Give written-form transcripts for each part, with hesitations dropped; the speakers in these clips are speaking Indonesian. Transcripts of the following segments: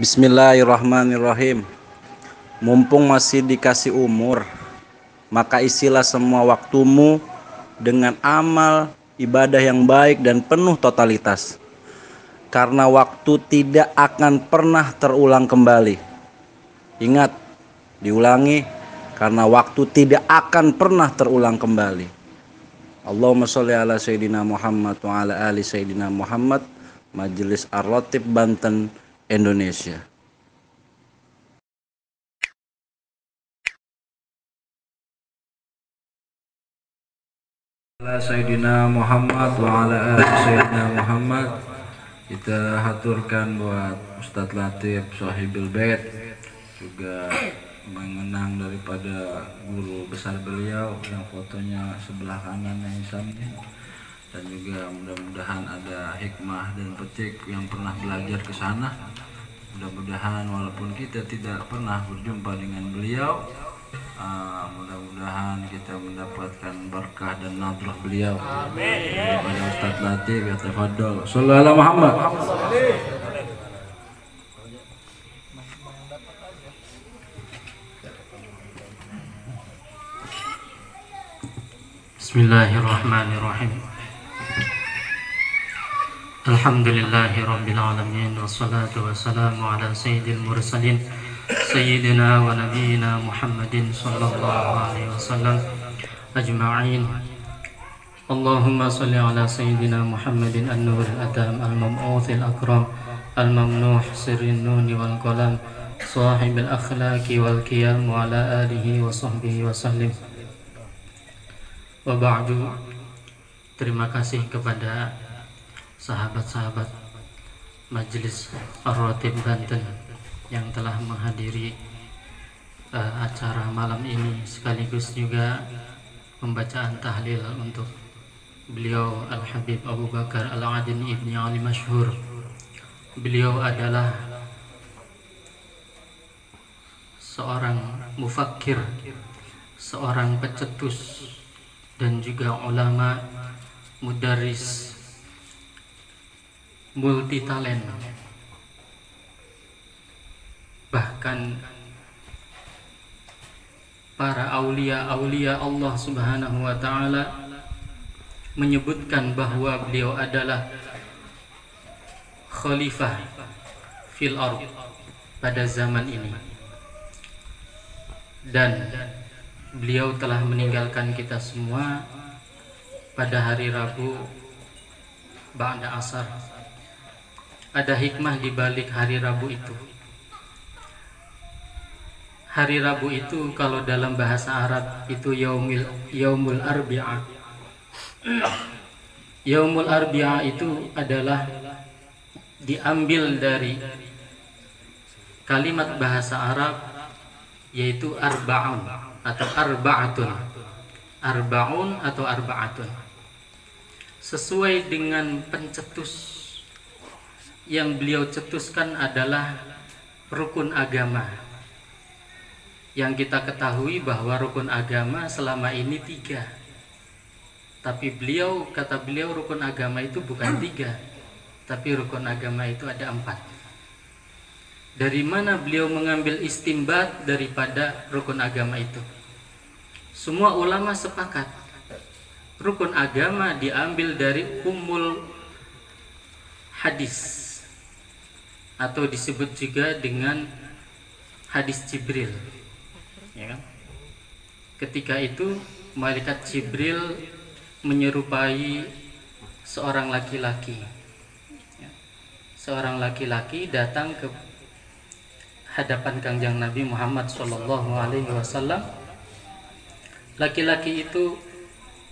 Bismillahirrahmanirrahim. Mumpung masih dikasih umur, maka isilah semua waktumu dengan amal ibadah yang baik dan penuh totalitas. Karena waktu tidak akan pernah terulang kembali. Ingat, diulangi, karena waktu tidak akan pernah terulang kembali. Allahumma sholli ala Sayyidina Muhammad wa ala ali Sayyidina Muhammad. Majelis Ar-Ratib Banten, Indonesia. Sayyidina Muhammad wa ala ali Sayyidina Muhammad. Kita haturkan buat Ustadz Latif Sohibil Bait, juga mengenang daripada guru besar beliau yang fotonya sebelah kanan yang Isamnya, dan juga mudah-mudahan ada hikmah dan petik yang pernah belajar ke sana. Mudah-mudahan walaupun kita tidak pernah berjumpa dengan beliau, mudah-mudahan kita mendapatkan berkah dan nadrah beliau. Amin. Daripada Ustadz Latif, ya tafadhol. Shallallahu alaihi Muhammad. Bismillahirrahmanirrahim. Alhamdulillahi rabbil alamin, wassalatu wassalamu ala sayyidil mursalin Sayyidina wa nabiyina Muhammadin sallallahu alaihi wasallam ajma'in. Allahumma salli ala Sayyidina Muhammadin an-nuril adam al-mam'uthil akram al-mamnuh sirrin nuni wal qalam sahibil akhlaqi wal qiyam wa ala alihi wa sahbihi wa sallim. Wa ba'du. Terima kasih kepada sahabat-sahabat Majelis Ar-Ratib Banten yang telah menghadiri acara malam ini, sekaligus juga pembacaan tahlil untuk beliau Al-Habib Abu Bakar Al-Adin Ibni Ali Masyhur. Beliau adalah seorang mufakkir, seorang pecetus, dan juga ulama, mudarris, multi talent. Bahkan para aulia Allah Subhanahu wa ta'ala menyebutkan bahwa beliau adalah khalifah fil ardh pada zaman ini, dan beliau telah meninggalkan kita semua pada hari Rabu ba'da asar. Ada hikmah di balik hari Rabu itu. Hari Rabu itu kalau dalam bahasa Arab itu yaumul arbi'ah. Yaumul arbi'ah itu adalah diambil dari kalimat bahasa Arab, yaitu arba'un atau arba'atun. Arba'un atau arba'atun sesuai dengan pencetus yang beliau cetuskan adalah rukun agama. Yang kita ketahui bahwa rukun agama selama ini 3, tapi kata beliau rukun agama itu bukan 3, tapi rukun agama itu ada 4. Dari mana beliau mengambil istimbat daripada rukun agama itu? Semua ulama sepakat rukun agama diambil dari ummul hadis, atau disebut juga dengan hadis Jibril, ya kan? Ketika itu malaikat Jibril menyerupai seorang laki-laki, ya. Seorang laki-laki datang ke hadapan Kangjeng Nabi Muhammad SAW. Laki-laki itu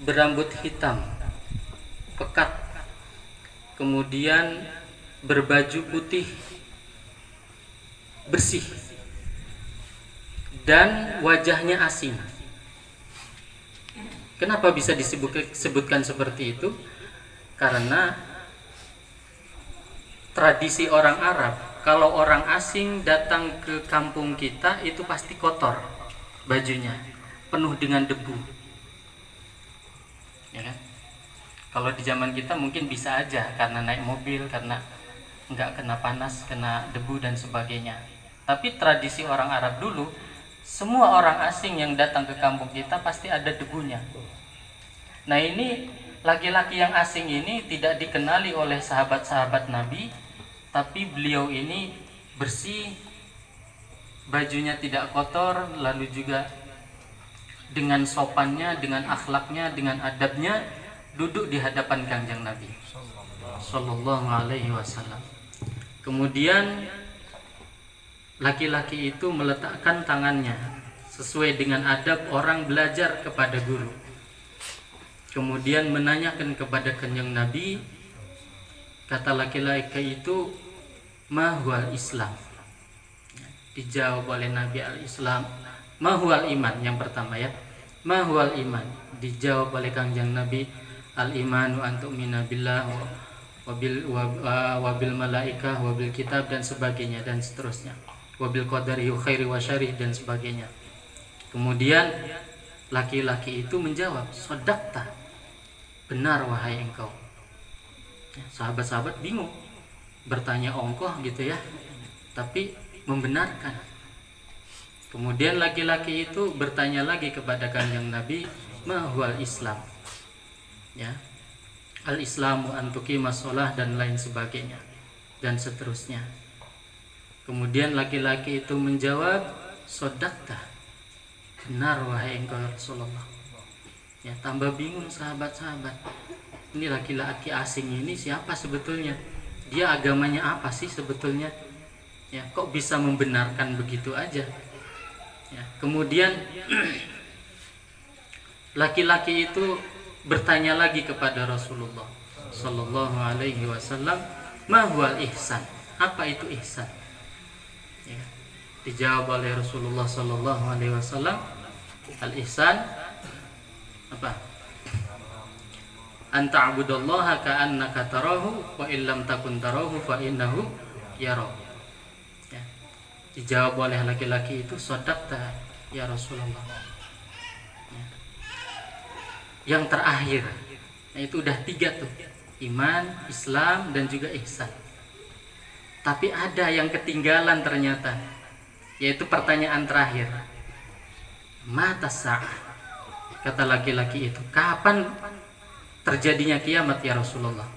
berambut hitam pekat, kemudian berbaju putih bersih, dan wajahnya asin. Kenapa bisa disebutkan seperti itu? Karena tradisi orang Arab, kalau orang asing datang ke kampung kita itu pasti kotor bajunya, penuh dengan debu, ya kan? Kalau di zaman kita mungkin bisa aja karena naik mobil, karena nggak kena panas, kena debu dan sebagainya. Tapi tradisi orang Arab dulu, semua orang asing yang datang ke kampung kita pasti ada debunya. Nah ini laki-laki yang asing ini tidak dikenali oleh sahabat-sahabat Nabi, tapi beliau ini bersih, bajunya tidak kotor, lalu juga dengan sopannya, dengan akhlaknya, dengan adabnya duduk di hadapan Kanjeng Nabi Sallallahu Alaihi Wasallam. Kemudian laki-laki itu meletakkan tangannya sesuai dengan adab orang belajar kepada guru. Kemudian menanyakan kepada Kanjeng Nabi, kata laki-laki itu, ma huwal Islam? Dijawab oleh Nabi, al-Islam. Ma huwal iman, yang pertama ya. Ma huwal iman? Dijawab oleh Kanjeng Nabi, al-imanu an tu'mina billah wabil malaikah wabil kitab dan sebagainya dan seterusnya, wabil qadari khairi wa syarih dan sebagainya. Kemudian laki-laki itu menjawab, shadaqta, benar wahai engkau. Sahabat-sahabat bingung, bertanya ongkoh gitu ya, tapi membenarkan. Kemudian laki-laki itu bertanya lagi kepada Kanjeng Nabi, ma huwal Islam? Ya, al-Islamu an tuqimas shalah dan lain sebagainya dan seterusnya. Kemudian laki-laki itu menjawab, shadaqta, benar wahai engkau Rasulullah. Ya, tambah bingung sahabat-sahabat. Ini laki-laki asing ini siapa sebetulnya? Dia agamanya apa sih sebetulnya? Ya, kok bisa membenarkan begitu aja? Ya, kemudian laki-laki itu bertanya lagi kepada Rasulullah Sallallahu Alaihi Wasallam, ma huwal ihsan? Apa itu ihsan? Ya, dijawab oleh Rasulullah Sallallahu Alaihi Wasallam, al ihsan apa? An ta'budallaha ka'annaka tarahu wa illam takun tarahu fa innahu yara. Ya, dijawab oleh laki-laki itu, shadaqta ya Rasulullah. Ya. Yang terakhir, nah itu udah 3 tuh, iman, Islam dan juga ihsan. Tapi ada yang ketinggalan ternyata, yaitu pertanyaan terakhir, mata sa'ah? Kata laki-laki itu, kapan terjadinya kiamat ya Rasulullah?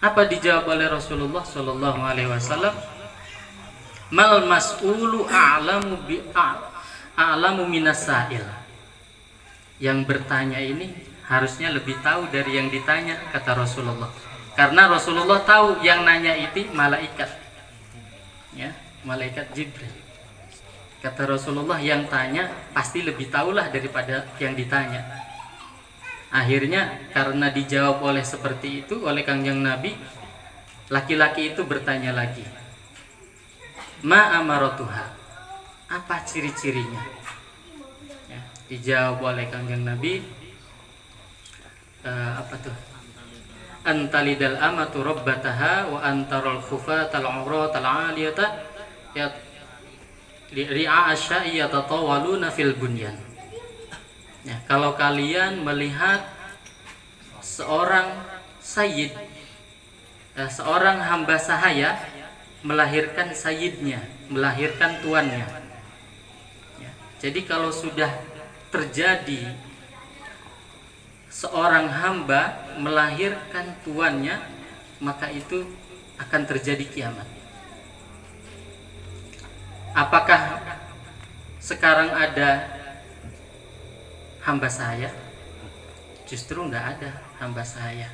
Apa dijawab oleh Rasulullah Sallallahu Alaihi Wasallam? Mal mas'ulu a'lamu minas sa'il. Yang bertanya ini harusnya lebih tahu dari yang ditanya, kata Rasulullah. Karena Rasulullah tahu yang nanya itu malaikat, ya, malaikat Jibril. Kata Rasulullah, yang tanya pasti lebih tahulah daripada yang ditanya. Akhirnya karena dijawab oleh seperti itu oleh Kanjeng Nabi, laki-laki itu bertanya lagi, ma amaratuha? Apa ciri-cirinya? Ya, dijawab oleh Kanjeng Nabi, apa tuh? Antalidal amatu rabbataha wa antarul khufatal auratal aliyata ya ri'a asya'i yatatawaluna fil bunyan. Ya, kalau kalian melihat seorang sayyid, seorang hamba sahaya melahirkan sayyidnya, melahirkan tuannya. Ya, jadi kalau sudah terjadi seorang hamba melahirkan tuannya, maka itu akan terjadi kiamat. Apakah sekarang ada hamba sahaya? Justru nggak ada hamba sahaya.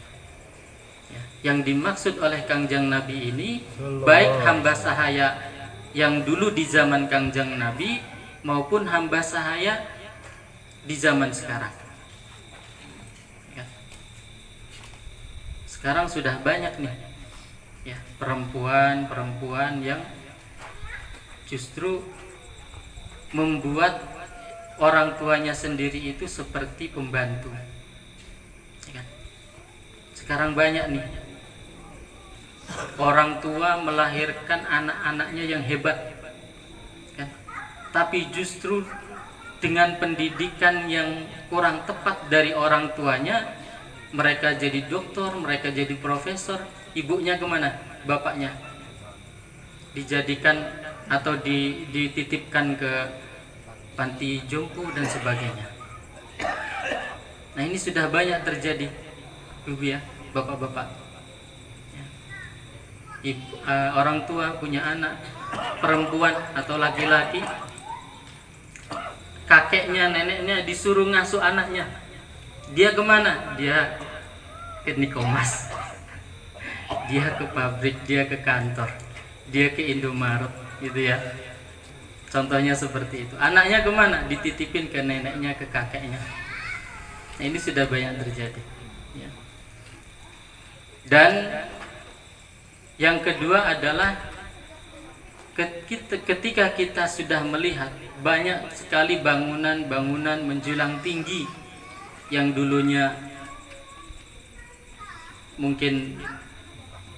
Ya, yang dimaksud oleh Kanjeng Nabi ini baik hamba sahaya yang dulu di zaman Kanjeng Nabi maupun hamba sahaya di zaman sekarang. Ya. Sekarang sudah banyak nih, ya, perempuan-perempuan yang justru membuat orang tuanya sendiri itu seperti pembantu. Ya kan? Sekarang banyak nih orang tua melahirkan anak-anaknya yang hebat, kan? Tapi justru dengan pendidikan yang kurang tepat dari orang tuanya, mereka jadi dokter, mereka jadi profesor, ibunya kemana? Bapaknya dijadikan atau dititipkan ke panti jompo dan sebagainya. Nah, ini sudah banyak terjadi, Ibu ya, bapak-bapak. Orang tua punya anak perempuan atau laki-laki, kakeknya, neneknya disuruh ngasuh anaknya. Dia kemana? Dia ke Nikomas, dia ke pabrik, dia ke kantor, dia ke Indomaret, gitu ya. Contohnya seperti itu. Anaknya kemana? Dititipin ke neneknya, ke kakeknya. Nah, ini sudah banyak terjadi. Ya. Dan yang kedua adalah ketika kita sudah melihat banyak sekali bangunan-bangunan menjulang tinggi yang dulunya mungkin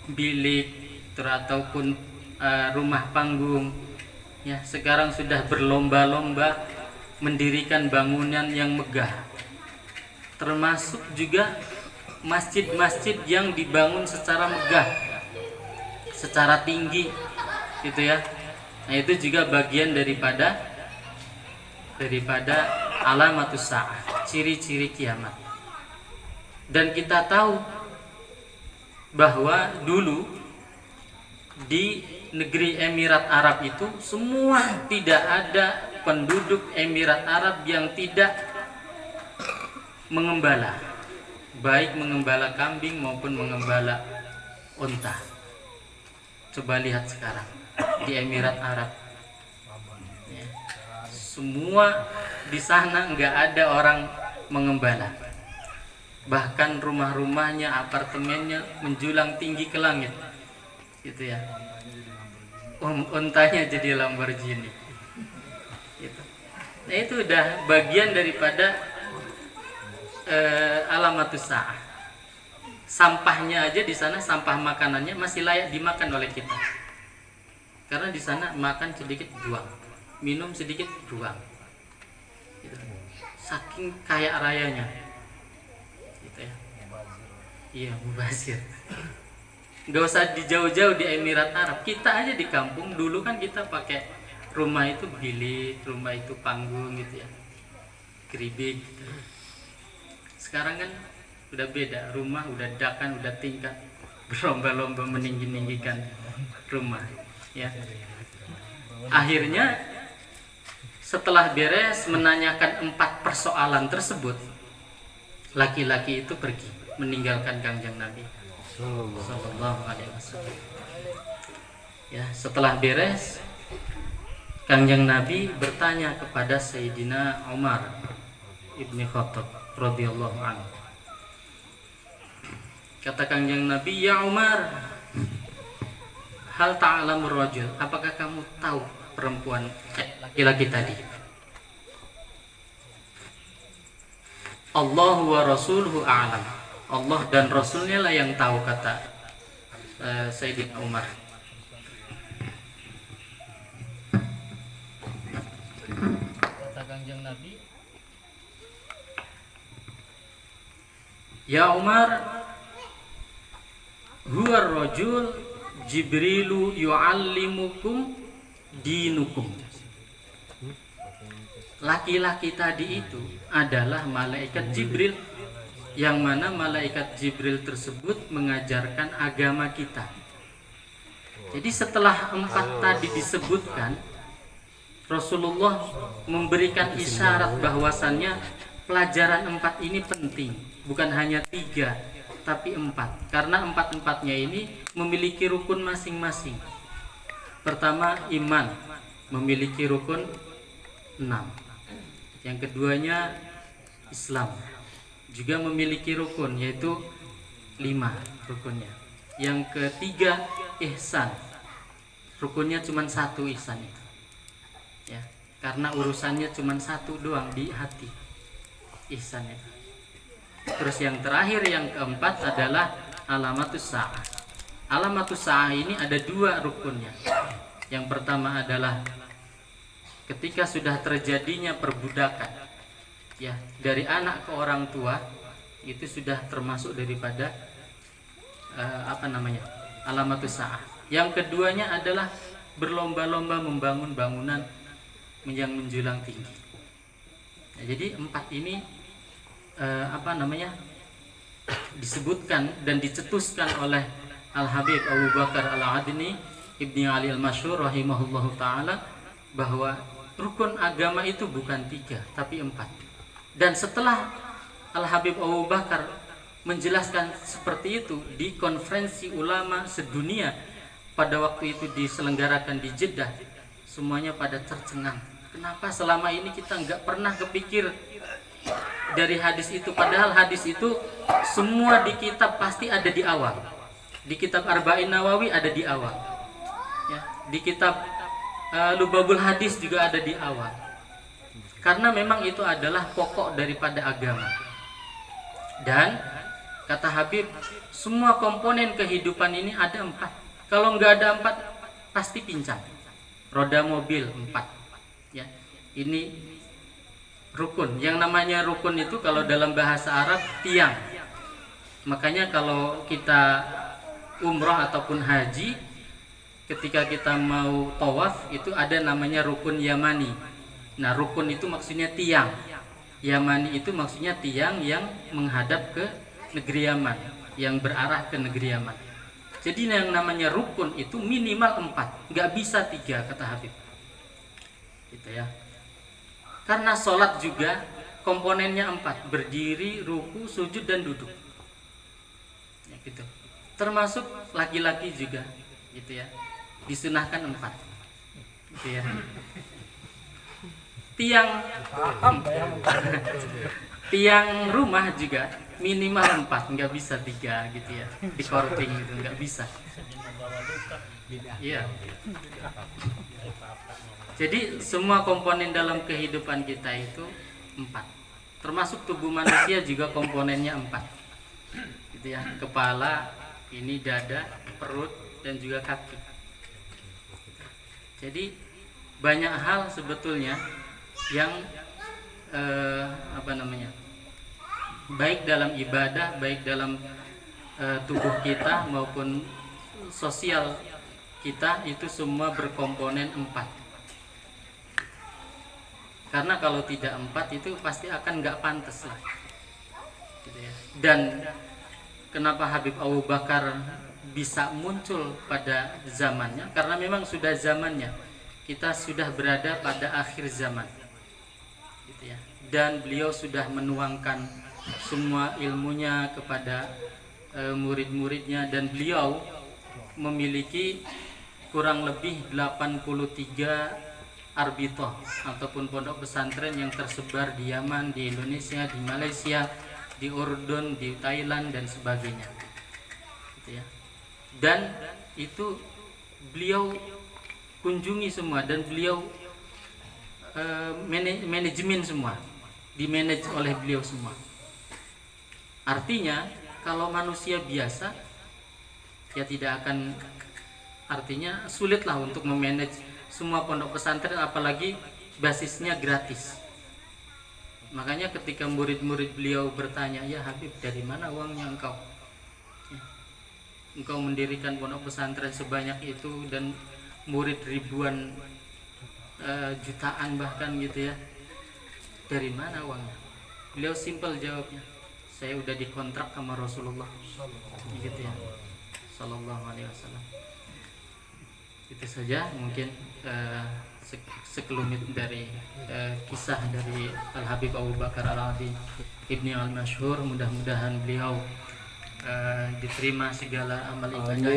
bilik ataupun rumah panggung, ya, sekarang sudah berlomba-lomba mendirikan bangunan yang megah, termasuk juga masjid-masjid yang dibangun secara megah, secara tinggi, gitu ya. Nah, itu juga bagian daripada alamatus sa'ah, ciri-ciri kiamat. Dan kita tahu bahwa dulu di negeri Emirat Arab itu semua, tidak ada penduduk Emirat Arab yang tidak mengembala, baik mengembala kambing maupun mengembala unta. Coba lihat sekarang di Emirat Arab, ya, semua di sana nggak ada orang mengembala, bahkan rumah-rumahnya, apartemennya menjulang tinggi ke langit, gitu ya. Untanya jadi Lamborghini, gitu. Nah, itu udah bagian daripada alamatus sa'ah. Sampahnya aja di sana, sampah makanannya masih layak dimakan oleh kita, karena di sana makan sedikit buang, minum sedikit buang, gitu. Saking kaya rayanya, gitu ya. Iya, mubazir. Nggak usah di jauh-jauh di Emirat Arab, kita aja di kampung dulu kan kita pakai rumah itu bilik, rumah itu panggung, gitu ya, geribik, gitu. Sekarang kan udah beda, rumah udah dakan, udah tingkat, berlomba-lomba meninggi-ninggikan rumah, ya. Akhirnya setelah beres menanyakan 4 persoalan tersebut, laki-laki itu pergi meninggalkan Kangjeng Nabi Sallallahu Alaihi Wasallam. Ya, setelah beres, Kangjeng Nabi bertanya kepada Sayyidina Umar ibni Khattab radhiyallahu anhu. Kata Kangjeng Nabi, "Ya Umar, hal ta'lamur rajul, apakah kamu tahu perempuan laki-laki tadi?" Allah wa rasuluhu a'lam. Allah dan Rasulnya lah yang tahu, kata Sayyidina Umar. Kata Kangjeng Nabi, "Ya Umar, huwa rajul Jibrilu yu'allimukum dinukum." Laki-laki tadi itu adalah malaikat Jibril, yang mana malaikat Jibril tersebut mengajarkan agama kita. Jadi setelah 4 tadi disebutkan, Rasulullah memberikan isyarat bahwasannya pelajaran 4 ini penting, bukan hanya 3 tapi 4, karena 4-4-nya ini memiliki rukun masing-masing. Pertama, iman memiliki rukun 6. Yang keduanya, Islam juga memiliki rukun, yaitu 5 rukunnya. Yang ketiga, ihsan, rukunnya cuma 1 ihsan itu, ya, karena urusannya cuma 1 doang di hati, ihsan itu. Terus yang terakhir, yang keempat adalah alamatus sa'ah. Alamatus sa'ah ini ada 2 rukunnya. Yang pertama adalah ketika sudah terjadinya perbudakan, ya, dari anak ke orang tua, itu sudah termasuk daripada apa namanya, alamatus sa'ah. Yang keduanya adalah berlomba-lomba membangun bangunan yang menjulang tinggi. Nah, jadi 4 ini apa namanya, disebutkan dan dicetuskan oleh Al-Habib Abu Bakar Al-Adni Ibni Ali Al-Masyhur rahimahullahu ta'ala, bahwa rukun agama itu bukan 3 tapi 4. Dan setelah Al-Habib Abu Bakar menjelaskan seperti itu di konferensi ulama sedunia pada waktu itu diselenggarakan di Jeddah, semuanya pada tercengang. Kenapa selama ini kita nggak pernah kepikir dari hadis itu, padahal hadis itu semua di kitab pasti ada di awal. Di kitab Arba'in Nawawi ada di awal, ya, di kitab Lubabul Hadis juga ada di awal. Karena memang itu adalah pokok daripada agama. Dan kata Habib, semua komponen kehidupan ini ada 4. Kalau nggak ada 4 pasti pincang. Roda mobil 4, ya. Ini rukun. Yang namanya rukun itu kalau dalam bahasa Arab tiang. Makanya kalau kita umrah ataupun haji, ketika kita mau tawaf itu ada namanya rukun yamani. Nah, rukun itu maksudnya tiang. Yamani itu maksudnya tiang yang menghadap ke negeri Yaman, yang berarah ke negeri Yaman. Jadi yang namanya rukun itu minimal 4, nggak bisa 3 kata Habib. Gitu ya. Karena sholat juga komponennya 4, berdiri, ruku, sujud dan duduk. Ya, gitu. Termasuk laki-laki juga, gitu ya. Disunahkan 4, gitu ya. Tiang rumah juga minimal 4, nggak bisa 3, gitu ya. Di korting gitu nggak bisa. Iya. Jadi semua komponen dalam kehidupan kita itu 4. Termasuk tubuh manusia juga komponennya 4, gitu ya. Kepala, ini dada, perut, dan juga kaki. Jadi banyak hal sebetulnya yang apa namanya, baik dalam ibadah, baik dalam tubuh kita maupun sosial kita, itu semua berkomponen 4. Karena kalau tidak 4 itu pasti akan nggak pantas lah, gitu ya. Dan kenapa Habib Abu Bakar bisa muncul pada zamannya? Karena memang sudah zamannya. Kita sudah berada pada akhir zaman, gitu ya. Dan beliau sudah menuangkan semua ilmunya kepada murid-muridnya, dan beliau memiliki kurang lebih 83 arbitoh ataupun pondok pesantren yang tersebar di Yaman, di Indonesia, di Malaysia, di Urdun, di Thailand dan sebagainya, gitu ya. Dan itu beliau kunjungi semua, dan beliau manajemen semua, dimanage oleh beliau semua. Artinya kalau manusia biasa ya tidak akan, artinya sulitlah untuk memanage semua pondok pesantren, apalagi basisnya gratis. Makanya ketika murid-murid beliau bertanya, ya Habib, dari mana uangnya engkau? Engkau mendirikan pondok pesantren sebanyak itu dan murid ribuan jutaan bahkan, gitu ya. Dari mana uangnya? Beliau simpel jawabnya, saya udah dikontrak sama Rasulullah, gitu ya, Sallallahu Alaihi Wasallam. Itu saja mungkin sekelumit dari kisah dari Al-Habib Abu Bakar Al-Adni Ibni Al-Masyhur. Mudah-mudahan beliau diterima segala amal ibadahnya,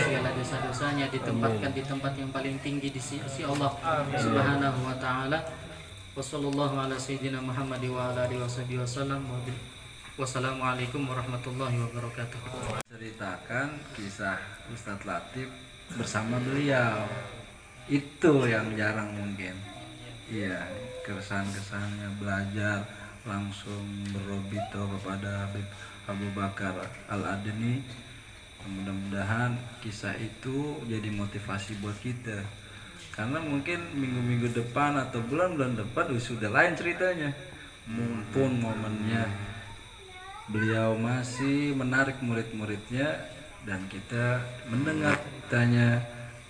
segala dosa-dosanya, ditempatkan di tempat yang paling tinggi di sisi Allah Subhanahu wa taala. Wassallallahu ala sayyidina Muhammad wa ala alihi wasallam. Wassalamualaikum warahmatullahi wabarakatuh. Ceritakan kisah Ustadz Latif bersama beliau, itu yang jarang mungkin. Iya, kesan-kesannya belajar langsung berobito kepada Habib Abu Bakar Al-Adni. Mudah-mudahan kisah itu jadi motivasi buat kita, karena mungkin minggu-minggu depan atau bulan-bulan depan sudah lain ceritanya. Mumpung momennya beliau masih menarik murid-muridnya dan kita mendengar ceritanya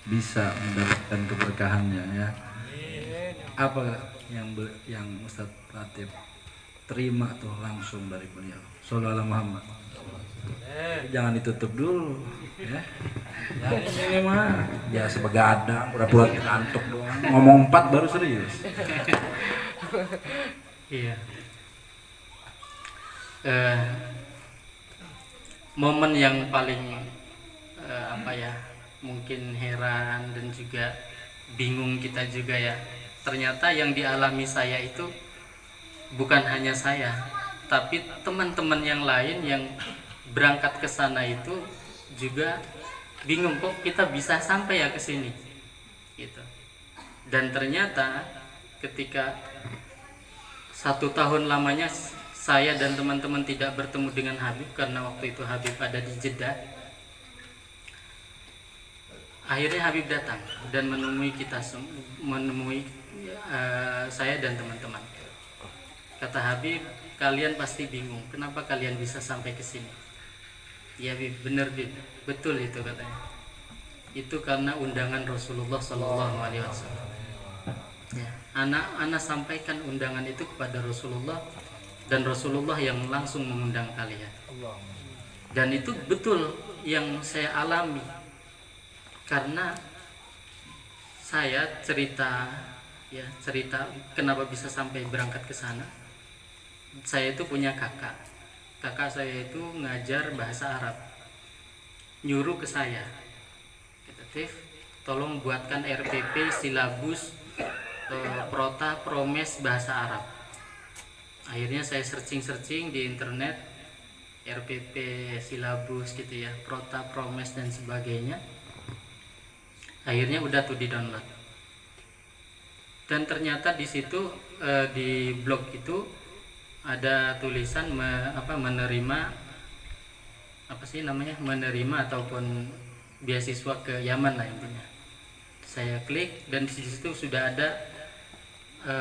bisa mendapatkan keberkahannya ya. Apa yang Ustadz Latif terima tuh langsung dari beliau? Shallallahu alaihi Muhammad. Jangan ditutup dulu ya. Ini mah biasa begadang, udah buat ngantuk doang. Ngomong 4 baru serius. Iya. Momen yang paling mungkin heran dan juga bingung kita juga ya. Ternyata yang dialami saya itu bukan hanya saya, tapi teman-teman yang lain yang berangkat ke sana itu juga bingung, kok kita bisa sampai ya ke sini gitu. Dan ternyata ketika 1 tahun lamanya saya dan teman-teman tidak bertemu dengan Habib karena waktu itu Habib ada di Jeddah, akhirnya Habib datang dan menemui kita, saya dan teman-teman. Kata Habib, kalian pasti bingung kenapa kalian bisa sampai ke sini. Ya Bib, bener Bib, betul itu katanya. Itu karena undangan Rasulullah Shallallahu Alaihi Wasallam. Ya, anak sampaikan undangan itu kepada Rasulullah dan Rasulullah yang langsung mengundang kalian. Dan itu betul yang saya alami karena saya cerita kenapa bisa sampai berangkat ke sana. Saya itu punya kakak saya itu ngajar bahasa Arab, nyuruh ke saya, Tif, tolong buatkan RPP silabus prota promes bahasa Arab. Akhirnya saya searching di internet RPP silabus gitu ya, prota promes dan sebagainya. Akhirnya udah tuh di download. Dan ternyata di situ di blog itu ada tulisan menerima ataupun beasiswa ke Yaman lah intinya. Saya klik dan di situ sudah ada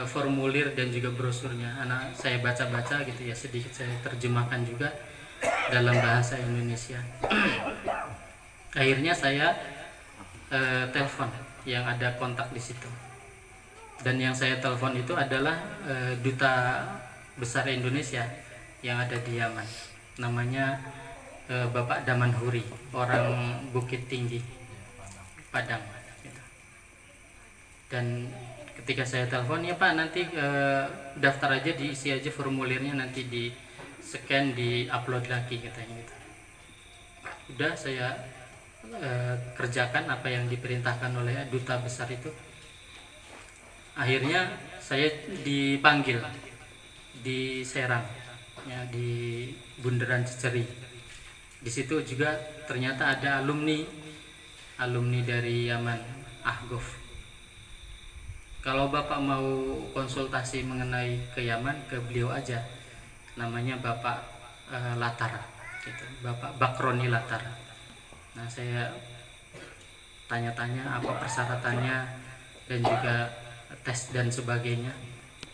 formulir dan juga brosurnya. Saya baca-baca gitu ya, sedikit saya terjemahkan juga dalam bahasa Indonesia. Akhirnya saya telepon yang ada kontak di situ. Dan yang saya telepon itu adalah duta besar Indonesia yang ada di Yaman, namanya Bapak Daman Huri, orang Bukit Tinggi, Padang. Dan ketika saya telepon, ya Pak, nanti daftar aja, diisi aja formulirnya, nanti di scan, di upload lagi katanya gitu. Udah saya kerjakan apa yang diperintahkan oleh duta besar itu. Akhirnya saya dipanggil di Serang ya, di Bundaran Ciceri. Di situ juga ternyata ada alumni dari Yaman, Ahgof. Kalau Bapak mau konsultasi mengenai ke Yaman, ke beliau aja, namanya Bapak Latar gitu, Bapak Bakroni Latar. Nah, saya tanya-tanya apa persyaratannya dan juga tes dan sebagainya.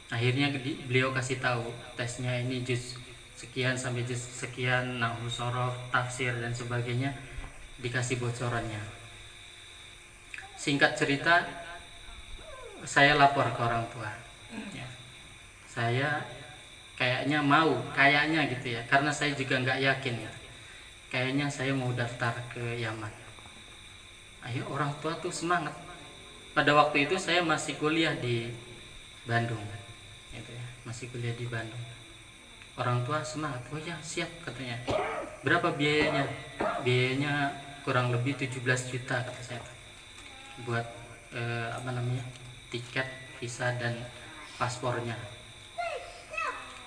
Akhirnya beliau kasih tahu tesnya ini juz sekian sampai juz sekian, nahwu, sorof, tafsir dan sebagainya, dikasih bocorannya. Singkat cerita, saya lapor ke orang tua ya. Saya kayaknya gitu ya, karena saya juga nggak yakin ya, kayaknya saya mau daftar ke Yaman. Ayo, orang tua tuh semangat. Pada waktu itu saya masih kuliah di Bandung gitu ya, masih kuliah di Bandung. Orang tua semangat, oh ya siap katanya. Berapa biayanya? Biayanya kurang lebih 17 juta kata saya, buat tiket, visa dan paspornya.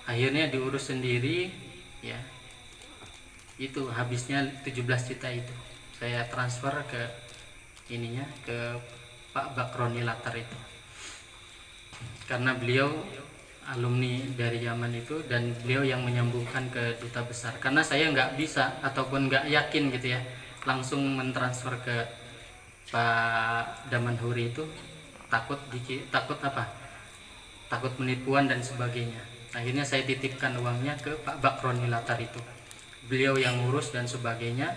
Akhirnya diurus sendiri ya, itu habisnya 17 juta itu saya transfer ke ke Pak Bakroni Latar itu, karena beliau alumni dari Yaman itu dan beliau yang menyambungkan ke duta besar. Karena saya nggak bisa ataupun nggak yakin gitu ya langsung mentransfer ke Pak Daman Huri itu, takut penipuan dan sebagainya. Akhirnya saya titipkan uangnya ke Pak Bakroni Latar itu, beliau yang ngurus dan sebagainya.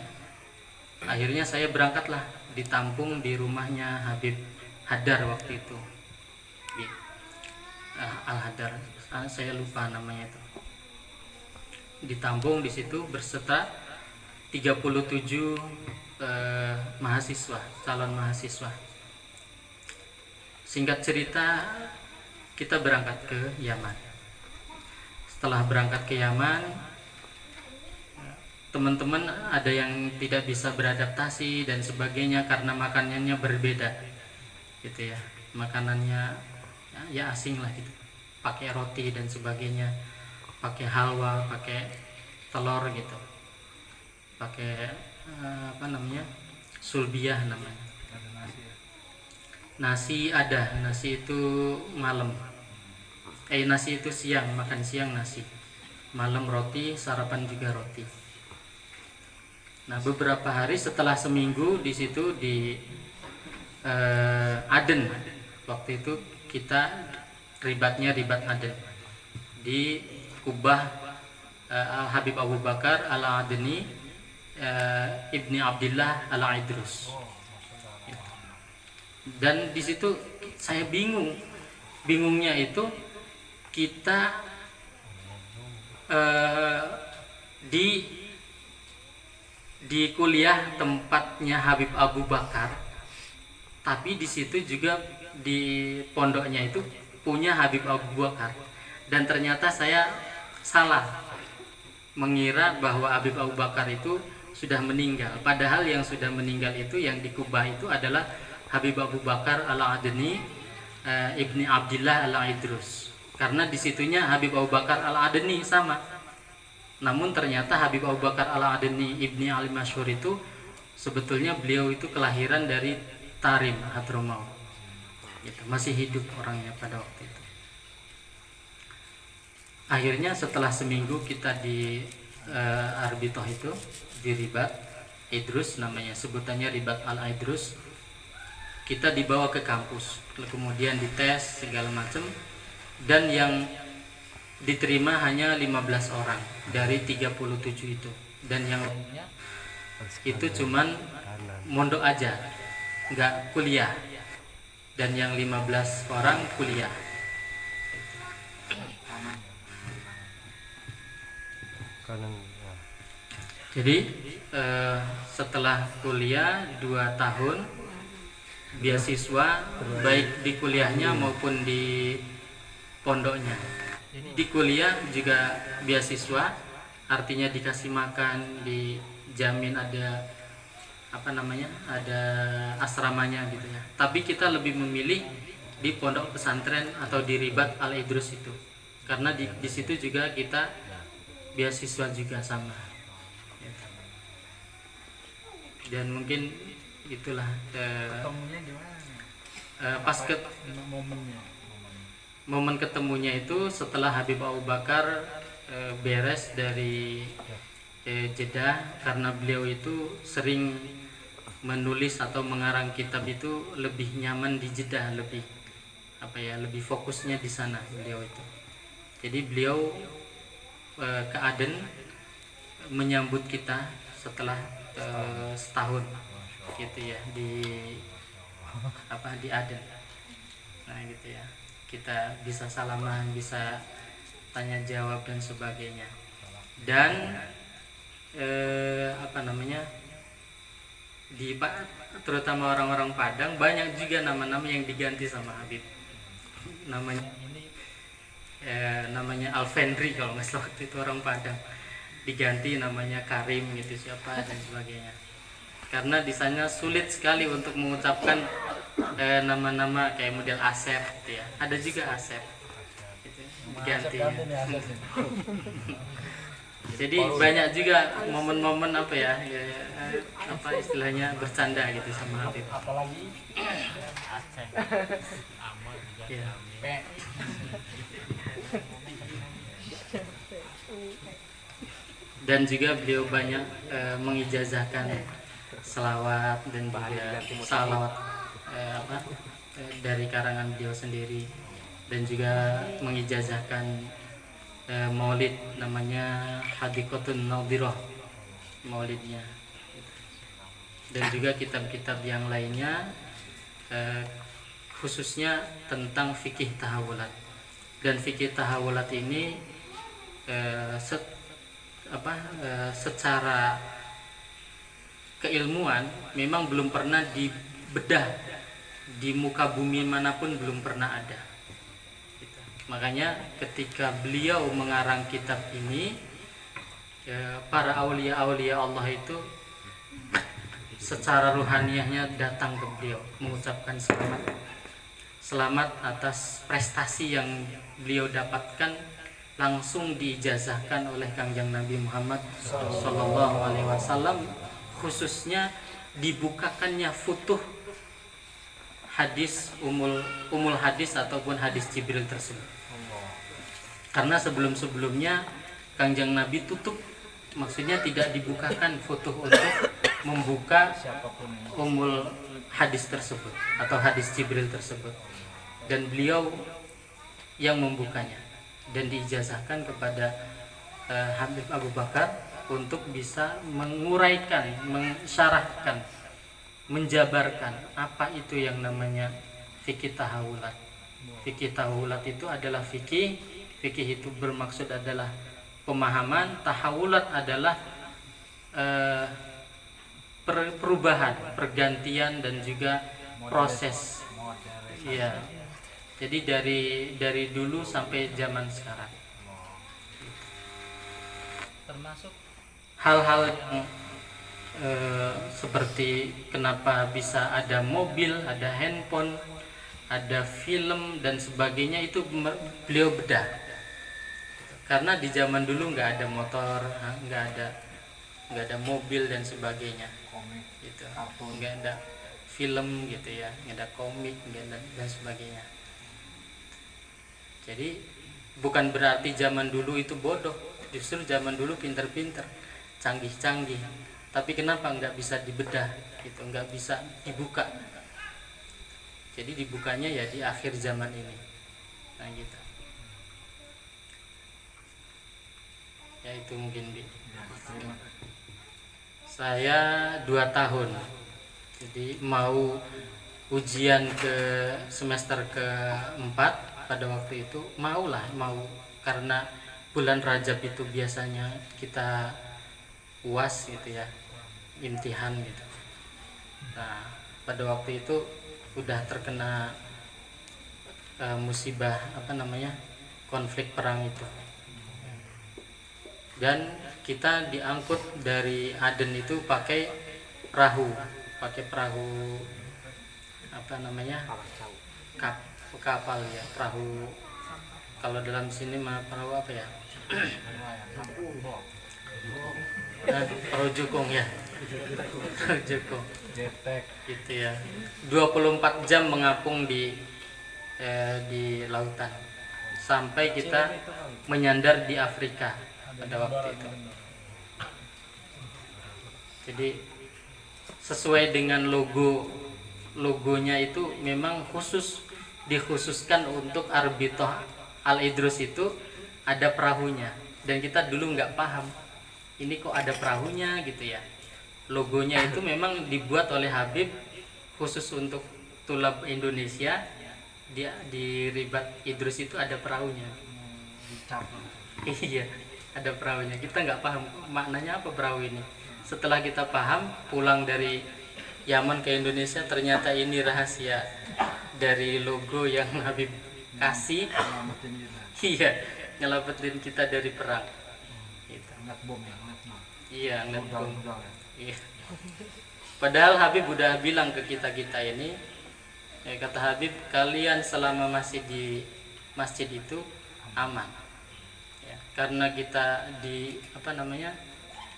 Akhirnya saya berangkatlah, ditampung di rumahnya Habib Hadar waktu itu, Al Hadar, saya lupa namanya itu. Ditampung di situ berserta 37 mahasiswa, calon mahasiswa. Singkat cerita, kita berangkat ke Yaman. Setelah berangkat ke Yaman, teman-teman ada yang tidak bisa beradaptasi dan sebagainya karena makanannya berbeda, gitu ya. Makanannya ya asing lah gitu. Pakai roti dan sebagainya, pakai halwa, pakai telur gitu, pakai apa namanya, sulbiyah namanya. Nasi ada, nasi itu malam. Nasi itu siang, makan siang nasi. Malam roti, sarapan juga roti. Nah, beberapa hari setelah seminggu di situ di Aden. Waktu itu kita ribat Aden di Kubah Al Habib Abu Bakar Al Adeni Ibni Abdillah Al Idrus. Dan di situ saya bingungnya itu kita di kuliah tempatnya Habib Abu Bakar, tapi di situ juga di pondoknya itu punya Habib Abu Bakar, dan ternyata saya salah mengira bahwa Habib Abu Bakar itu sudah meninggal, padahal yang sudah meninggal itu yang di Kubah itu adalah Habib Abu Bakar Al-Adeni Ibni Abdillah Al-Idrus, karena disitunya Habib Abu Bakar Al-Adeni sama. Namun ternyata Habib Abu Bakar Al-Adeni Ibni Al-Masyhur itu sebetulnya beliau itu kelahiran dari Tarim, Hadramaut gitu, masih hidup orangnya pada waktu itu. Akhirnya setelah seminggu kita di Arbitoh itu, di Ribat Idrus namanya, sebutannya Ribat Al-Idrus, kita dibawa ke kampus, kemudian dites segala macam, dan yang diterima hanya 15 orang dari 37 itu, dan yang lainnya itu cuman mondok aja, nggak kuliah, dan yang 15 orang kuliah. Jadi setelah kuliah 2 tahun beasiswa, baik di kuliahnya maupun di pondoknya. Di kuliah juga beasiswa, artinya dikasih makan, dijamin ada apa namanya, ada asramanya gitu ya. Tapi kita lebih memilih di pondok pesantren atau di Ribat Al Idrus itu, karena di situ juga kita beasiswa juga sama. Dan mungkin itulah pas ke momen ketemunya itu setelah Habib Abu Bakar beres dari Jeddah, karena beliau itu sering menulis atau mengarang kitab itu lebih nyaman di Jeddah, lebih lebih fokusnya di sana beliau itu. Jadi beliau ke Aden menyambut kita setelah setahun gitu ya di Aden. Nah gitu ya, kita bisa salaman, bisa tanya jawab dan sebagainya. Dan terutama orang-orang Padang banyak juga nama-nama yang diganti sama Habib. Namanya Alfendri kalau nggak salah, waktu itu orang Padang, diganti namanya Karim gitu, siapa dan sebagainya. Karena di sana sulit sekali untuk mengucapkan nama-nama kayak model Asep gitu ya. Ada juga Asep gitu, diganti. Jadi banyak juga momen-momen istilahnya bercanda gitu sama Habib. Apalagi Ya. Dan juga beliau banyak mengijazahkan selawat dan juga salawat dari karangan beliau sendiri, dan juga mengijazahkan maulid namanya Hadiqatun Nadhirah maulidnya, dan juga kitab-kitab yang lainnya khususnya tentang fikih tahawulat. Dan fikih tahawulat ini secara keilmuan memang belum pernah dibedah di muka bumi manapun, belum pernah ada. Makanya ketika beliau mengarang kitab ini, para aulia-aulia Allah itu secara ruhaniyahnya datang ke beliau mengucapkan selamat atas prestasi yang beliau dapatkan, langsung diijazahkan oleh Kangjeng Nabi Muhammad SAW, khususnya dibukakannya futuh hadis umul hadis ataupun hadis Jibril tersebut. Karena sebelum-sebelumnya Kangjeng Nabi tutup, maksudnya tidak dibukakan futuh untuk membuka umul hadis tersebut atau hadis Jibril tersebut, dan beliau yang membukanya dan diijazahkan kepada Habib Abu Bakar untuk bisa menguraikan, mensyarahkan, menjabarkan apa itu yang namanya fikih tahawulat. Fikih tahawulat itu adalah fikih itu bermaksud adalah pemahaman, tahawulat adalah perubahan, pergantian dan juga proses. Iya. Jadi dari dulu sampai zaman sekarang. Termasuk hal-hal yang seperti kenapa bisa ada mobil, ada handphone, ada film dan sebagainya, itu beliau bedah. Karena di zaman dulu nggak ada motor, nggak ada mobil dan sebagainya, gitu. Nggak ada film gitu ya, nggak ada komik, nggak ada dan sebagainya. Jadi bukan berarti zaman dulu itu bodoh, justru zaman dulu pinter-pinter, canggih-canggih. Tapi kenapa nggak bisa dibedah, gitu, nggak bisa dibuka? Jadi dibukanya ya di akhir zaman ini, nah gitu. Ya itu mungkin saya 2 tahun, jadi mau ujian ke semester keempat. Pada waktu itu mau karena bulan Rajab itu biasanya kita UAS gitu ya, imtihan gitu. Nah pada waktu itu udah terkena musibah konflik perang itu, dan kita diangkut dari Aden itu pakai perahu kapal ya, perahu. Kalau dalam sini mah perahu apa ya? Perahu jukung ya. Perahu jukung. Gitu ya. 24 jam mengapung di lautan sampai kita menyandar di Afrika pada waktu itu. Jadi sesuai dengan logonya itu memang dikhususkan untuk Arbitoh Al-Idrus itu ada perahunya, dan kita dulu nggak paham ini kok ada perahunya gitu ya. Logonya itu memang dibuat oleh Habib khusus untuk tulab Indonesia. Dia di Ribat Idrus itu ada perahunya. Iya, ada perahunya. Kita nggak paham maknanya apa perahu ini. Setelah kita paham, pulang dari Yaman ke Indonesia, ternyata ini rahasia dari logo yang Habib kasih. Iya, nyelamatin kita dari perang. Gitu. Iya, ngeliat bom. Iya. Padahal Habib udah bilang ke kita ini, kata Habib, kalian selama masih di masjid itu aman. Ya, karena kita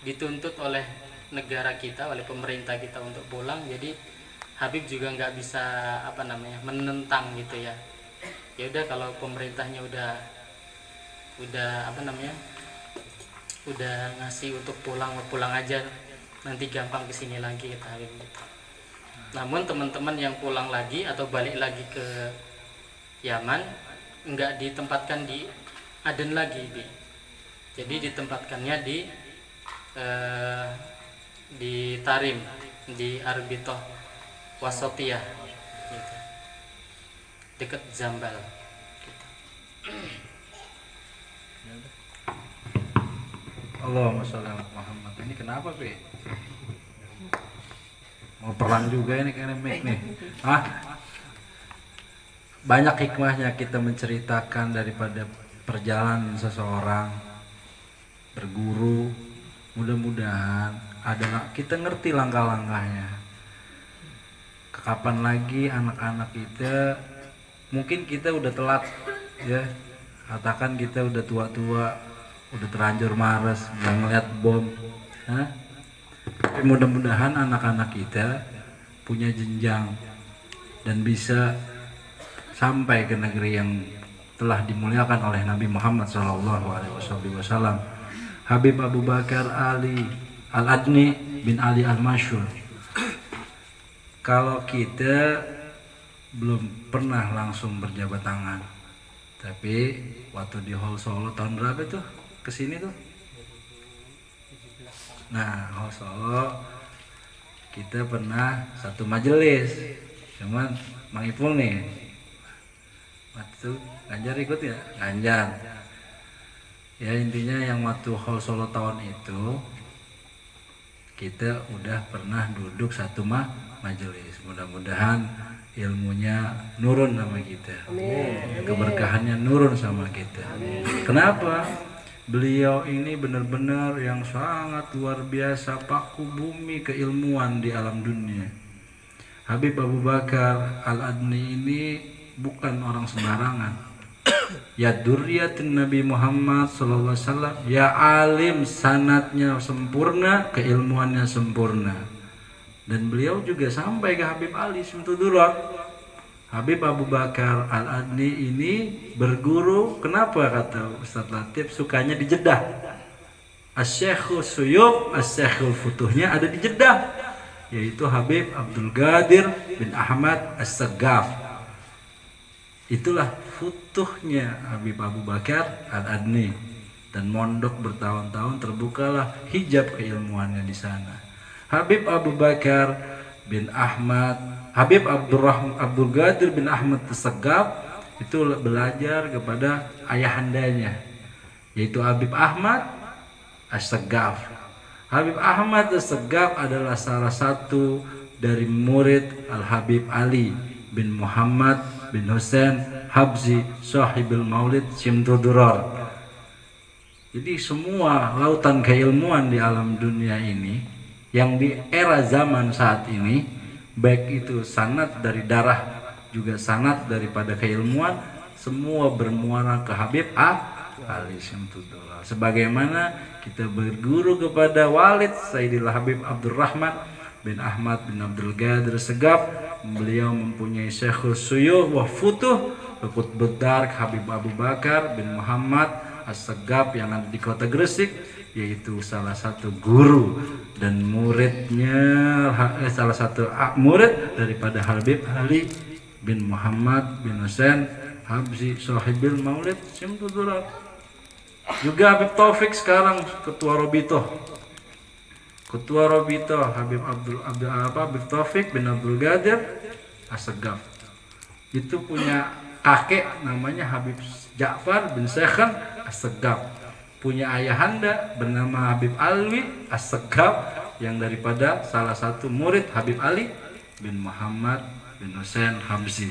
dituntut oleh negara kita, oleh pemerintah kita untuk pulang, jadi Habib juga nggak bisa menentang gitu ya. Ya udah, kalau pemerintahnya udah udah ngasih untuk pulang aja, nanti gampang kesini lagi, kata Habib gitu. Namun teman-teman yang pulang lagi atau balik lagi ke Yaman nggak ditempatkan di Aden lagi, Jadi ditempatkannya di Tarim, di Arbitoh Wasotiyah gitu. Dekat Zambal gitu. Allahumma sholli ala Muhammad. Ini kenapa, Pi? Mau perang juga ini kayaknya mic nih. Hah? Banyak hikmahnya kita menceritakan daripada perjalanan seseorang berguru. Mudah-mudahan adalah kita ngerti langkah-langkahnya. Kapan lagi anak-anak kita, mungkin kita udah telat ya. Katakan kita udah tua-tua, udah terlanjur maras, nggak ngeliat bom. Hah? Tapi mudah-mudahan anak-anak kita punya jenjang dan bisa sampai ke negeri yang telah dimuliakan oleh Nabi Muhammad SAW. Habib Abu Bakar Ali Al-Adni bin Ali Al-Masyhur. Kalau kita belum pernah langsung berjabat tangan, tapi waktu di Hall Solo tahun berapa tuh kesini tuh? Nah, Hall Solo kita pernah satu majelis, cuman Mang Ipul nih waktu Ganjar ikut ya? Ganjar ya, intinya yang waktu Hall Solo tahun itu kita udah pernah duduk satu majelis. Mudah-mudahan ilmunya nurun sama kita. Amin. Keberkahannya nurun sama kita. Amin. Kenapa? Beliau ini benar-benar yang sangat luar biasa, paku bumi keilmuan di alam dunia. Habib Abu Bakar Al-Adni ini bukan orang sembarangan. Ya dzurriyyatun Nabi Muhammad SAW, ya alim, sanatnya sempurna, keilmuannya sempurna. Dan beliau juga sampai ke Habib Ali Simtudurat. Habib Abu Bakar Al-Adni ini berguru, kenapa kata Ustadz Latif, sukanya di Jeddah. As-Syekhul Suyub, As-Syekhul Futuhnya ada di Jeddah, yaitu Habib Abdul Qadir bin Ahmad As-Saggaf. Itulah futuhnya Habib Abu Bakar Al-Adni, dan mondok bertahun-tahun, terbukalah hijab keilmuannya di sana. Habib Abu Bakar bin Ahmad, Habib Abdul Qadir bin Ahmad As-Saggaf itu belajar kepada ayahandanya, yaitu Habib Ahmad As-Saggaf. Habib Ahmad As-Saggaf adalah salah satu dari murid Al-Habib Ali bin Muhammad bin Hussein Habzi Sahibul Maulid Simtudurar. Jadi semua lautan keilmuan di alam dunia ini, yang di era zaman saat ini, baik itu sanad dari darah juga sanad daripada keilmuan, semua bermuara ke Habib Ali Simtudurar. Sebagaimana kita berguru kepada Walid Sayyidil Habib Abdurrahman bin Ahmad bin Abdul Qadir Segaf, beliau mempunyai Syekhul Suyuh wa Futuh Qutbud Dark Habib Abu Bakar bin Muhammad As-Segaf yang ada di kota Gresik, yaitu salah satu guru dan muridnya, salah satu murid daripada Habib Ali bin Muhammad bin Hussein Habzi Sahibul Maulid Simtudurar. Juga Habib Taufik sekarang ketua Robitoh. Ketua Robitoh Habib Habib Taufik bin Abdul Qadir As-Saggaf. Itu punya kakek namanya Habib Ja'far bin Sekhan As-Saggaf. Punya ayahanda bernama Habib Alwi As-Saggaf, yang daripada salah satu murid Habib Ali bin Muhammad bin Hussein Habzi.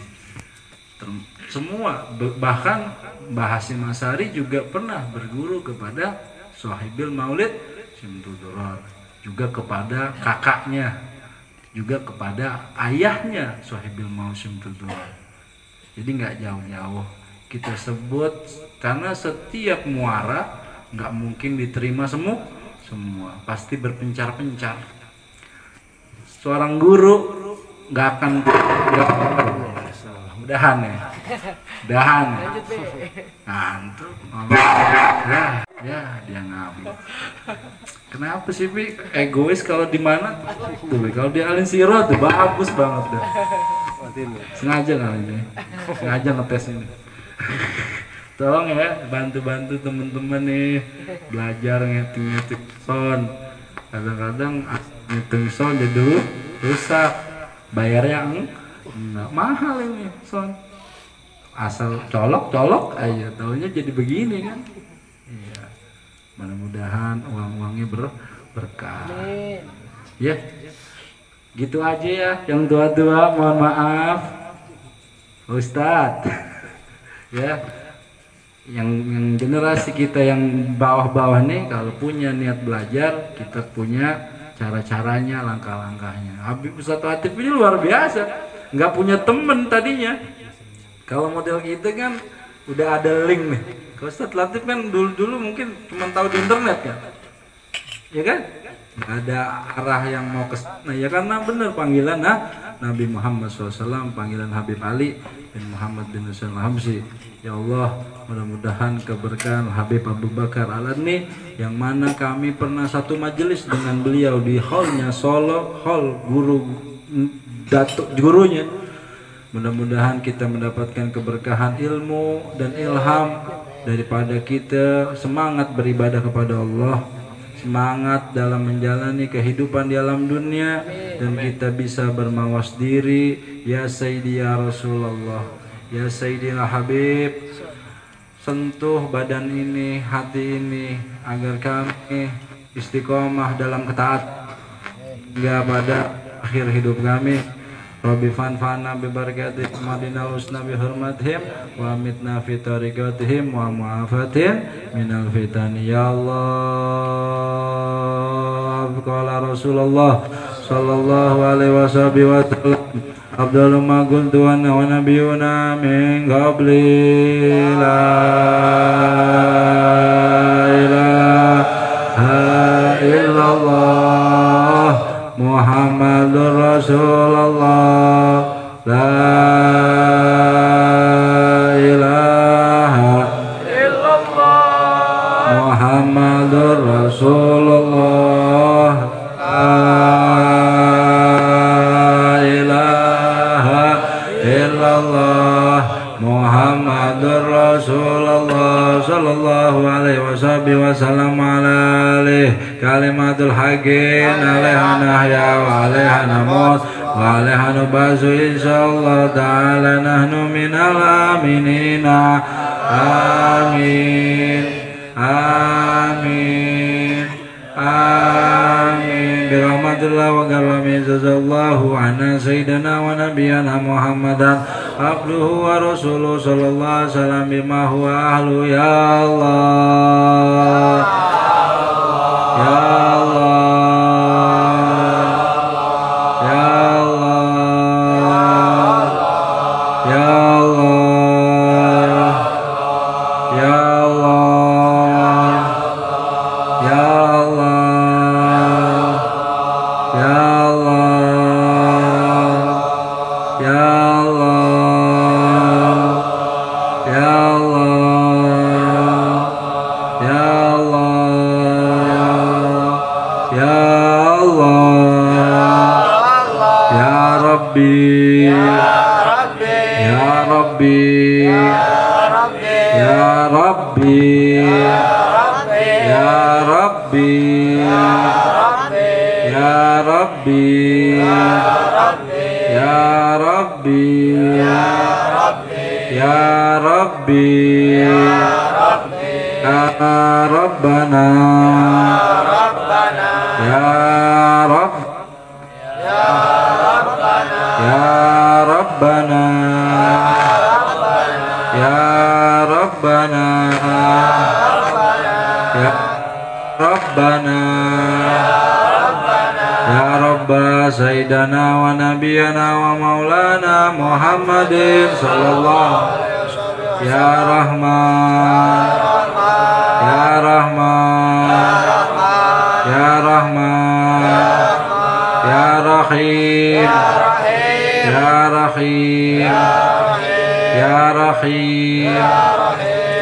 Semua, bahkan Mbah Hasyim Asy'ari juga pernah berguru kepada Sahibul Maulid Simtudurar, juga kepada kakaknya, juga kepada ayahnya Sahibul Maulid Simtudurar. Jadi nggak jauh-jauh kita sebut, karena setiap muara nggak mungkin diterima semua, pasti berpencar-pencar. Seorang guru nggak akan mudahan ya, mudahan. Ngantuk, ya dia ngambil. Kenapa sih Pi? Egois kalau di mana? Tuh kalau di Alin Siro tuh bagus banget dah. Sengaja kali ini, sengaja ngetes ini. Tolong ya bantu-bantu teman-teman nih belajar ngitung-ngitung sound. Kadang-kadang ngitung sound jadi rusak, bayarnya enggak mahal ini sound. Asal colok-colok aja taunya jadi begini kan. Iya. Mudah-mudahan uang-uangnya berkah. Ya. Gitu aja ya yang tua-tua, mohon maaf. Ustadz. Ya. Yang generasi kita yang bawah-bawah nih kalau punya niat belajar, kita punya cara-caranya, langkah-langkahnya. Habib Ustadz Latif ini luar biasa, nggak punya temen tadinya. Kalau model kita kan udah ada link nih. Kalau Ustadz Latif kan dulu mungkin cuma tahu di internet kan, ya kan? Nggak ada arah yang mau ke sana ya, karena bener panggilan Nabi Muhammad SAW, panggilan Habib Ali bin Muhammad bin Husain Al-Habsyi. Ya Allah, mudah-mudahan keberkahan Habib Abu Bakar Al-Adni yang mana kami pernah satu majelis dengan beliau di hallnya Solo, hall datuk gurunya. Mudah-mudahan kita mendapatkan keberkahan ilmu dan ilham daripada kita semangat beribadah kepada Allah, semangat dalam menjalani kehidupan di alam dunia, dan kita bisa bermawas diri. Ya Sayyidi ya Rasulullah, ya Sayyidi ya Habib, sentuh badan ini, hati ini, agar kami istiqomah dalam ketaatan hingga pada akhir hidup kami. Rabbi fanfa'na bi barakatihim madinal husna bi hurmatihim wa amitna fi tariqatihim wa mu'afatihim minal fitani. Ya Allah, qala Rasulullah sallallahu alaihi wasallam, Abdul ma qultu wa nabiyuna min qabli la ilaha illallah Muhammadur Rasulullah, la ilaha illallah Muhammadur Rasulullah, la ilaha illallah Muhammadur Rasulullah sallallahu alaihi wasallam ala alihi kalimatul haqqin alaihana ya wa alaihana mut wa alaihana bazu insyaallah ta'ala nahnu minal aminina. Amin amin amin birahmatillah wa karami jazallahu anna sayyidina wa nabiyana Muhammadan abduhu wa rasuluhu sallallahu alaihi wasallam bima huwa ahlu. Ya Allah ya Allah ya Allah ya Allah ya Allah ya Allah ya Allah ya Allah ya Allah ya Allah ya Allah ya Rabbi ya Rabbi ya Rabbi ya Rabbi ya Rabbi ya Rabbi ya Rabbi ya Rabbana ya Rabb ya Rabbana ya Rabbana ya Rabbana ya Rabba Sayyidana wa Nabiyana wa Maulana Muhammadin sallallahu ya Rahman ya Rahman ya Rahman ya Rahim ya Rahim ya Rahim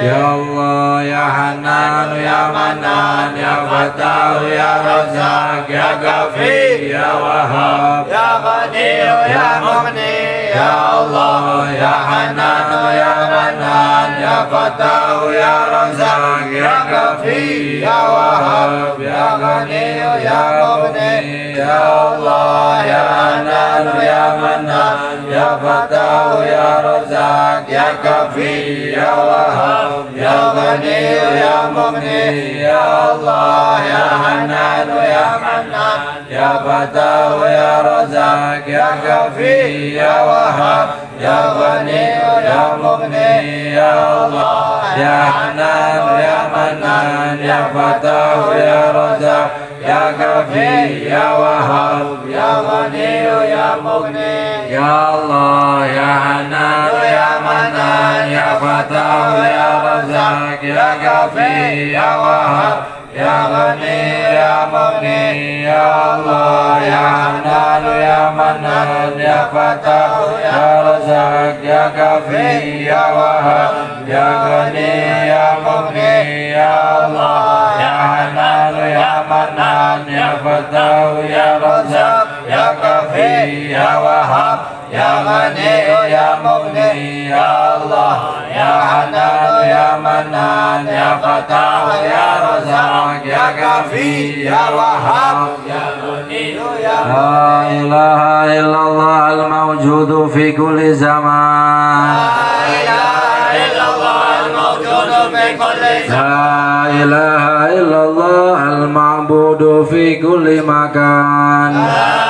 ya Allah ya Hanan ya Manan ya Fatah ya Razak ya Ghafir ya Wahhab Ya Ghani ya Mughni ya Allah ya Hanan ya Manan ya Fatah ya Razak ya Kafi ya Wahab ya Ghani ya Mughni ya Allah ya Hanan ya Manan ya Fatah ya Razak ya Kafi ya Wahab ya Ghani ya Mughni ya Allah ya Hanan ya Manan ya Fatah ya Razak ya Kafi ya Wahab ya Ghani ya Mughni ya Allah ya Hanan ya Manan ya Fatah ya Razak ya Kafi ya Wahab ya Ghani ya Mughni ya Allah ya Hanan ya Manan ya Fatah ya Razak ya Kafi ya Wahab ya Ghani ya Mughni ya Allah ya Hanan ya Manan ya Fatah ya Razak ya Kafi ya Wahab ya Ghani ya Mughni ya Allah ya Hanan ya Manan ya Fatah ya Razak ya Kafi ya Wahab ya Ghani ya Mughni ya Allah ya Hanan ya Manan ya Fatah ya Razak ya Kafi ya Wahab ya Ghani ya La ilaha illallah al-mawjudu fi kulli zaman La ilaha illallah al-mawjudu fi kulli zaman La ilaha illallah al-ma'budu fi kulli makan La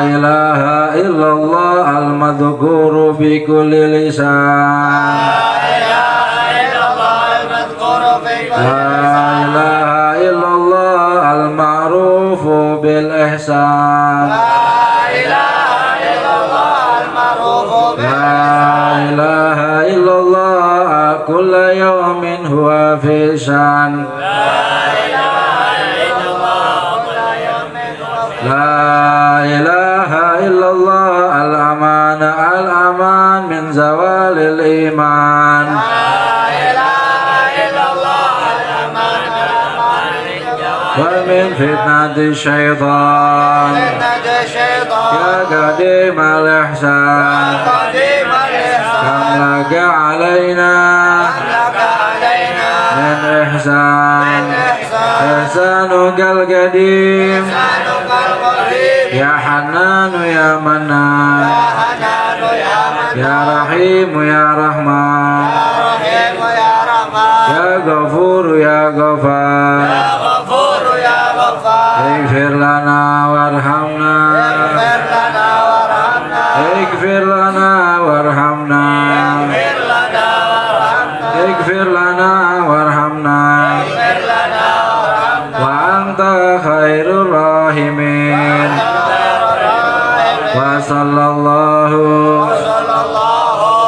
ilaha illallah al-madhkuru bi kulli lisan La ilaha illallah al-madhkuru bi kulli lisan La ilaha illallah al-ma'rufu bil ihsan La ilaha illallah al-ma'rufu bil ihsan La ilaha illallah kulla yawmin huwa fi shan La ilaha illallah al-aman al-aman min zawalil iman La ilaha illallah al-aman al-aman min zawalil iman min fitnati syaitan Ya qadim al-ihsan Kam laka alayna min ihsan Ihsanukal qadim Ya Hananu ya Manan Ya Rahimu ya Rahman Ya Ghafuru ya Ghafar Ighfir lana warhamna Ighfir lana warhamna Ighfir lana warhamna Wa anta khairur rahimin Wa sallallahu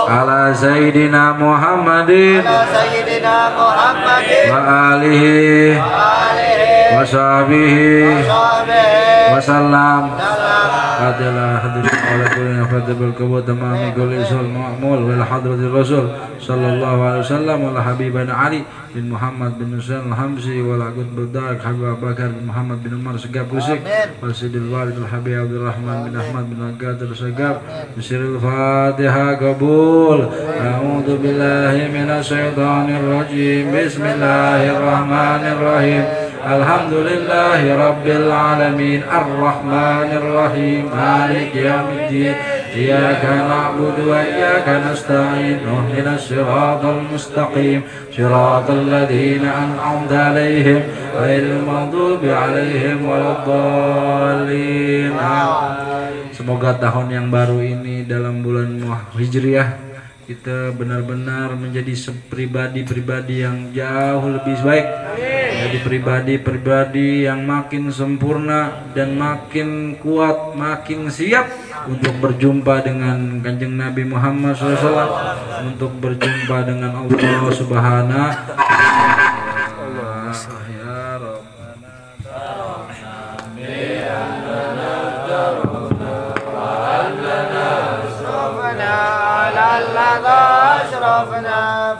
ala sayyidina Muhammadin wa alihi wa sahbihi wa sallam adalah hadirin ala kulli fadl kabut tamami kulli sul ma'mul wal hadratir rasul sallallahu alaihi wasallam wal habibana ali bin Muhammad bin Husain al-Hamzi wal Aqud Badak Habib Bakar bin Muhammad bin Umar Segap Rusik wal Sidil Walid al-Habib Abdul Rahman bin Ahmad bin Al-Qadir Segap bisiril Fatiha qabul a'udzu billahi minasy syaithanir rajim bismillahirrahmanirrahim alhamdulillahi rabbil alamin arrahmanir rahim maliki yaumiddin iyyaka na'budu wa iyyaka nasta'in ihdinas siratal mustaqim siratal ladzina an'amta 'alaihim ghairil maghdubi 'alaihim waladdallin. Semoga tahun yang baru ini dalam bulan Hijriah kita benar-benar menjadi pribadi-pribadi yang jauh lebih baik, jadi pribadi-pribadi yang makin sempurna dan makin kuat, makin siap untuk berjumpa dengan Kanjeng Nabi Muhammad SAW, untuk berjumpa dengan Allah Subhanahu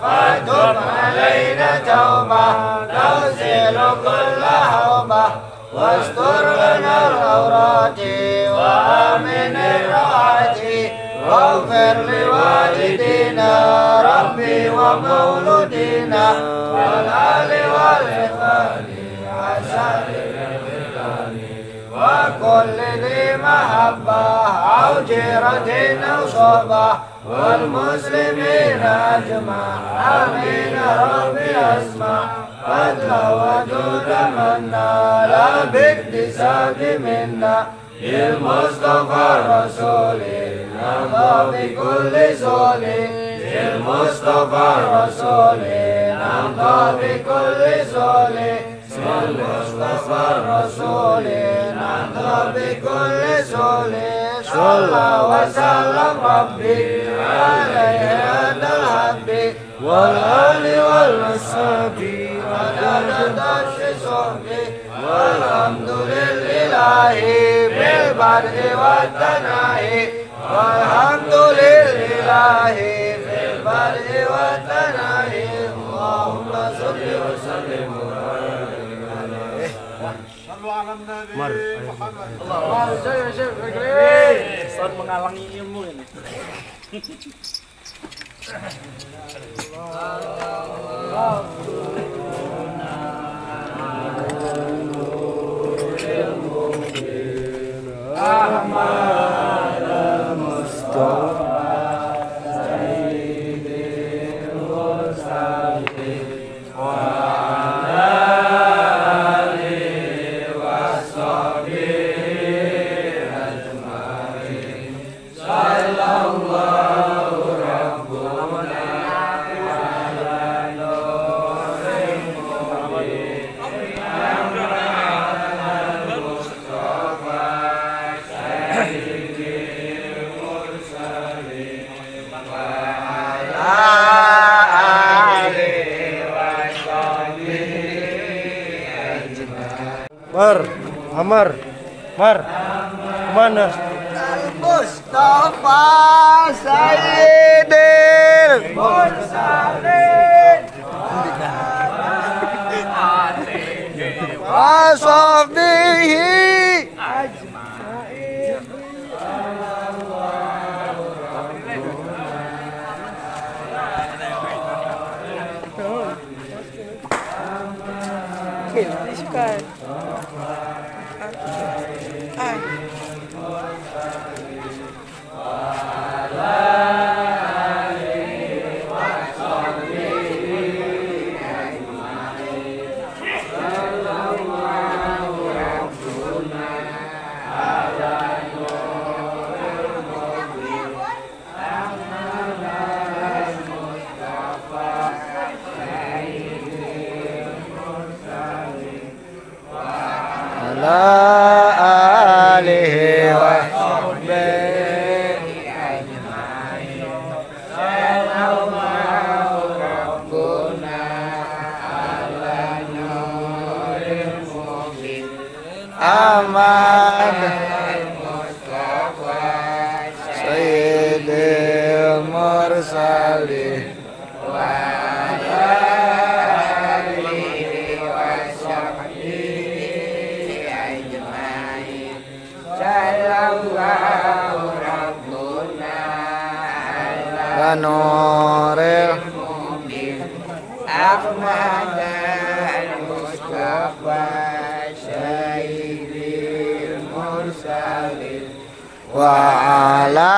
فتب علينا توبة تغسل كل هوبة واستر لنا العورات وآمن الروعات واغفر لوالدينا ربي ومولودينا والآل والإخوان وسائر البلاد وكل ذي محبة أو جيرة أو صحبة والمسلمين أجمع آمين ربي أسمع فضل وجود من نال باكتساب منا للمصطفى الرسول نرضى بكل زول للمصطفى الرسول نرضى بكل زول للمصطفى الرسول نرضى بكل زول صلى وسلم ربي عليه عند الحب والآل والأصحاب عدد صحبه والحمد لله بالبدء والثناء والحمد لله بالبدء والثناء اللهم صل وسلم وبارك عليه صلوا على النبي محمد اللهم صل وسلم menghalangi ilmu ini. Ahmad al-Mustafa Sayyidil Mursalin wa ala alihi wa sahbihi ajma'in sallallahu rabbuna ala nuril mubin Amar, Mar, kemana? Mustafa Sayyidil Mursalin wa sahbihi ajma'in. Ahmad Mustafa Sayyidil Mursalin wa ala alihi wa sahbihi ajma'in sallallahu rabbuna ala nuril mubin Ahmad al-Mustafa wa ala